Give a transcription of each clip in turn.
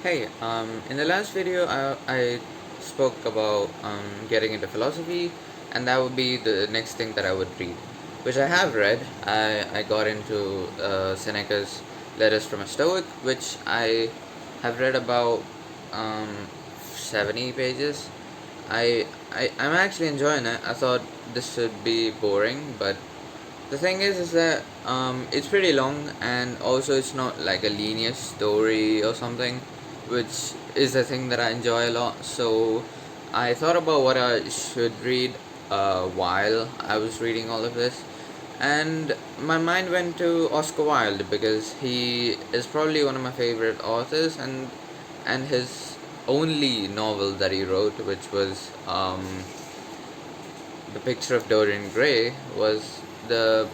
Hey, in the last video, I spoke about getting into philosophy, and that would be the next thing that I would read, which I have read. I got into Seneca's Letters from a Stoic, which I have read about 70 pages. I'm actually enjoying it. I thought this should be boring, but the thing is that it's pretty long, and also it's not like a linear story or something, which is the thing that I enjoy a lot. So I thought about what I should read while I was reading all of this, and my mind went to Oscar Wilde because he is probably one of my favorite authors, and his only novel that he wrote, which was The Picture of Dorian Gray, was the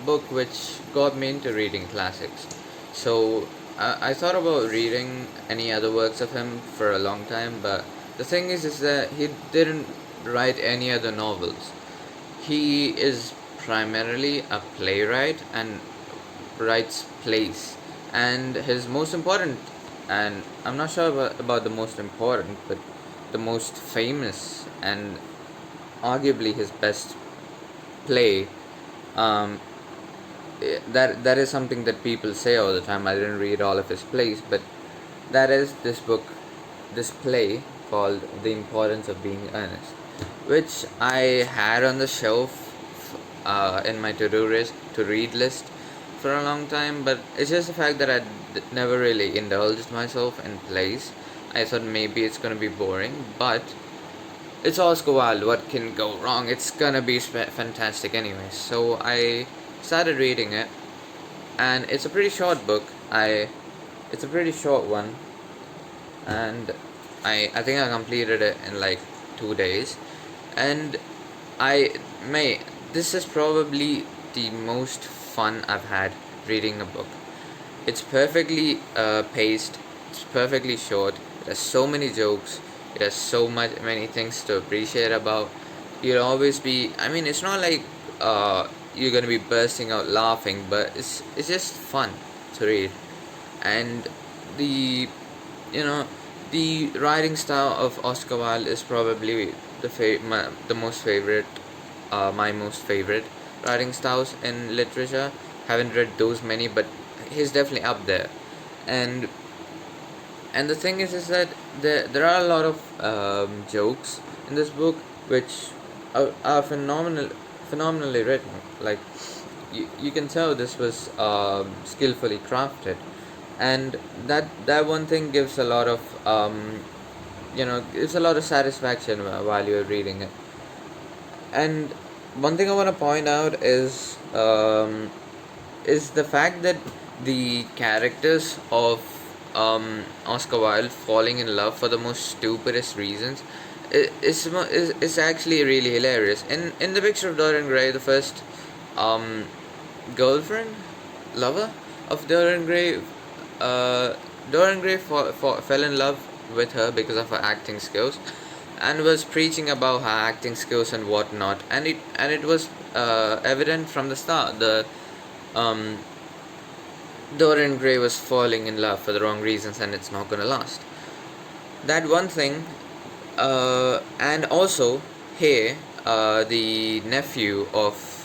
book which got me into reading classics. So I thought about reading any other works of him for a long time, but the thing is that he didn't write any other novels. He is primarily a playwright and writes plays. And his most important, and I'm not sure about the most important, but the most famous and arguably his best play, um, that is something that people say all the time. I didn't read all of his plays, but that is this book, this play called The Importance of Being Earnest, which I had on the shelf in my to read list for a long time. But it's just the fact that I never really indulged myself in plays. I thought maybe it's gonna be boring, but it's Oscar Wilde. What can go wrong? It's gonna be fantastic anyway. So I started reading it, and it's a pretty short book. It's a pretty short one, and I think I completed it in like 2 days, and I may this is probably the most fun I've had reading a book. It's perfectly paced. It's perfectly short. It has so many jokes. It has so many things to appreciate about. You'll always be. I mean, it's not like you're gonna be bursting out laughing, but it's just fun to read, and the you know the writing style of Oscar Wilde is probably the most favorite, my most favorite writing styles in literature. Haven't read those many, but he's definitely up there. And and the thing is that there are a lot of jokes in this book which are phenomenally written. Like you can tell this was skillfully crafted, and that one thing gives a lot of gives a lot of satisfaction while you're reading it. And one thing I want to point out is the fact that the characters of Oscar Wilde falling in love for the most stupidest reasons is actually really hilarious. In The Picture of Dorian Gray, the first um, girlfriend, lover of Dorian Gray, uh, Dorian Gray fell in love with her because of her acting skills, and was preaching about her acting skills and whatnot. And it was evident from the start. The um, Dorian Gray was falling in love for the wrong reasons, and it's not gonna last. That one thing, and also here, the nephew of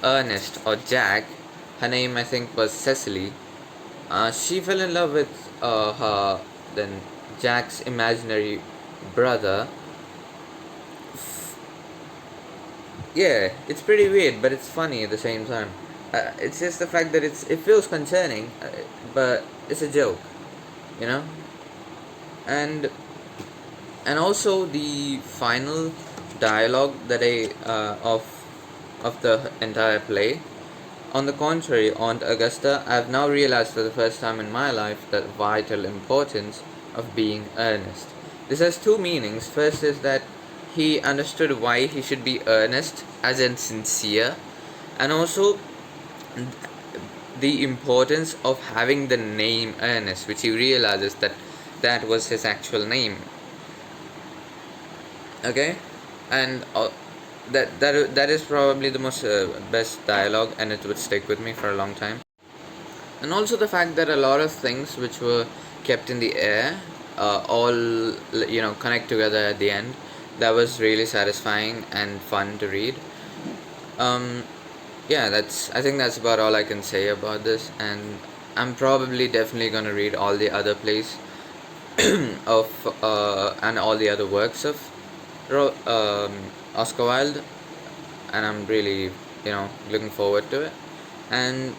Ernest or Jack, her name I think was Cecily. She fell in love with her then Jack's imaginary brother. Yeah, it's pretty weird, but it's funny at the same time. It's just the fact that it feels concerning, but it's a joke, you know. And and also the final dialogue that of the entire play. On the contrary, Aunt Augusta, I have now realized for the first time in my life the vital importance of being earnest. This has two meanings. First is that he understood why he should be earnest, as in sincere, and also the importance of having the name Ernest, which he realizes that that was his actual name. Okay, and that is probably the most best dialogue, and it would stick with me for a long time. And also the fact that a lot of things which were kept in the air all connect together at the end. That was really satisfying and fun to read. um yeah, that's I think that's about all I can say about this, and I'm probably definitely gonna read all the other plays of and all the other works of Oscar Wilde, and I'm really looking forward to it. And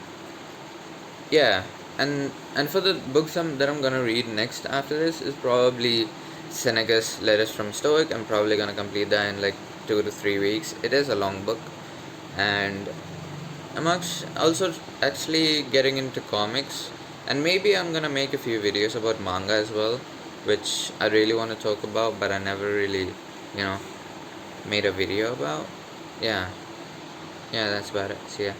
yeah, and for the books that I'm gonna read next after this is probably Seneca's Letters from Stoic. I'm probably gonna complete that in like 2 to 3 weeks. It is a long book, and I'm also actually getting into comics, and maybe I'm gonna make a few videos about manga as well, which I really want to talk about, but I never really, you know, made a video about. Yeah, yeah, that's about it. See ya.